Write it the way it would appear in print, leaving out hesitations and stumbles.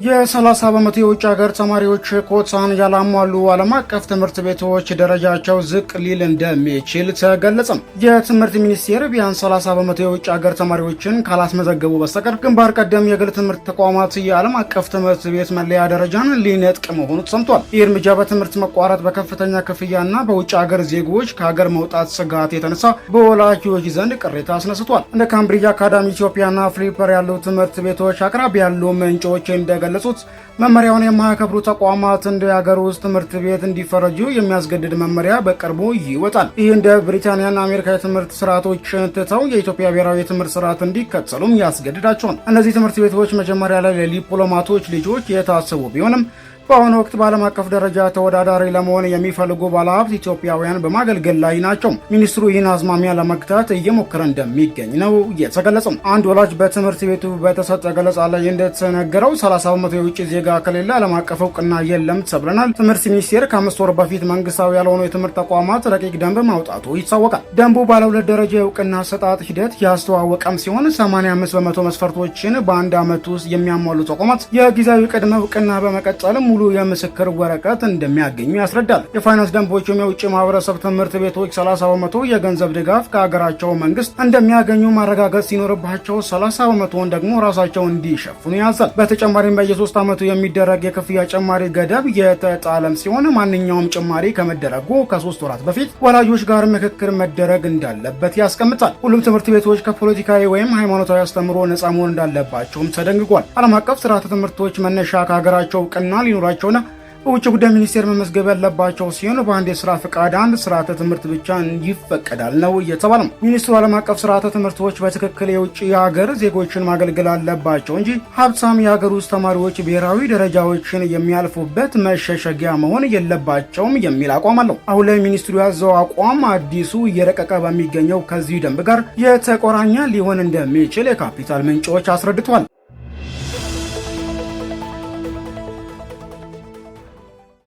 የ30 በመቶ የውጭ ሀገር ተማሪዎች ኮታን ያላሟሉ ዓለም አቀፍ ትምህርት ቤቶች ደረጃቸው ዝቅ ሊል እንደሚችል ተገለጸ። የትምህርት ሚኒስቴር ቢያንስ 30 በመቶ የውጭ ሀገር ተማሪዎችን ካላስመዘገቡ በስተቀር ግንባር ቀደም የግል ትምህርት ተቋማት የዓለም አቀፍ ትምህርት ቤት መለያ ደረጃን ሊነጥቅ መሆኑ ተሰምቷል። ይህ እርምጃ በትምህርት መቋረጥ፣ በከፍተኛ ክፍያና በውጭ ሀገር ዜጎች ከሀገር መውጣት ስጋት የተነሳ በወላጆች ዘንድ ቅሬታ አስነስቷል። እንደ ካምብሪጅ አካዳሚ፣ ኢትዮጵያና ፍሊፐር ያሉ ትምህርት ቤቶች አቅራቢያ ያሉ ምንጮች እንደገለጹት መመሪያውን የማያከብሩ ተቋማት እንደ ሀገር ውስጥ ትምህርት ቤት እንዲፈረጁ የሚያስገድድ መመሪያ በቅርቡ ይወጣል። ይህ እንደ ብሪታንያና አሜሪካ የትምህርት ስርዓቶችን ትተው የኢትዮጵያ ብሔራዊ የትምህርት ስርዓት እንዲከተሉም ያስገድዳቸዋል። እነዚህ ትምህርት ቤቶች መጀመሪያ ላይ ለዲፕሎማቶች ልጆች የታሰቡ ቢሆንም በአሁኑ ወቅት በዓለም አቀፍ ደረጃ ተወዳዳሪ ለመሆን የሚፈልጉ ባለሀብት ኢትዮጵያውያን በማገልገል ላይ ናቸው። ሚኒስትሩ ይህን አዝማሚያ ለመግታት እየሞከረ እንደሚገኝ ነው የተገለጸው። አንድ ወላጅ በትምህርት ቤቱ በተሰጠ ገለጻ ላይ እንደተነገረው 30 በመቶ የውጭ ዜጋ ከሌለ ዓለም አቀፍ እውቅና የለም ተብለናል። ትምህርት ሚኒስቴር ከ5 ወር በፊት መንግስታዊ ያልሆኑ የትምህርት ተቋማት ረቂቅ ደንብ ማውጣቱ ይታወቃል። ደንቡ ባለ 2 ደረጃ የእውቅና አሰጣጥ ሂደት ያስተዋወቀም ሲሆን 85 በመቶ መስፈርቶችን በአንድ ዓመት ውስጥ የሚያሟሉ ተቋማት የጊዜያዊ ቅድመ እውቅና በመቀጠል ሙሉ የምስክር ወረቀት እንደሚያገኙ ያስረዳል። የፋይናንስ ደንቦችም የውጭ ማህበረሰብ ትምህርት ቤቶች 30 በመቶ የገንዘብ ድጋፍ ከሀገራቸው መንግስት እንደሚያገኙ ማረጋገጥ ሲኖርባቸው 30 በመቶውን ደግሞ ራሳቸው እንዲሸፍኑ ያዛል። በተጨማሪም በየ3 ዓመቱ የሚደረግ የክፍያ ጭማሪ ገደብ የተጣለም ሲሆን ማንኛውም ጭማሪ ከመደረጉ ከ3 ወራት በፊት ወላጆች ጋር ምክክር መደረግ እንዳለበት ያስቀምጣል። ሁሉም ትምህርት ቤቶች ከፖለቲካዊ ወይም ሃይማኖታዊ አስተምህሮ ነጻ መሆን እንዳለባቸውም ተደንግጓል። ዓለም አቀፍ ስርዓተ ትምህርቶች መነሻ ከሀገራቸው እውቅና ሊኖራቸውና በውጭ ጉዳይ ሚኒስቴር መመዝገብ ያለባቸው ሲሆን በአንድ የስራ ፍቃድ አንድ ስርዓተ ትምህርት ብቻ ይፈቀዳል ነው የተባለው። ሚኒስትሩ ዓለም አቀፍ ስርዓተ ትምህርቶች በትክክል የውጭ ሀገር ዜጎችን ማገልገል አለባቸው እንጂ ሀብታም የሀገር ውስጥ ተማሪዎች ብሔራዊ ደረጃዎችን የሚያልፉበት መሸሸጊያ መሆን የለባቸውም የሚል አቋም አለው። አሁን ላይ ሚኒስትሩ ያዘው አቋም አዲሱ እየረቀቀ በሚገኘው ከዚህ ደንብ ጋር የተቆራኘ ሊሆን እንደሚችል የካፒታል ምንጮች አስረድተዋል።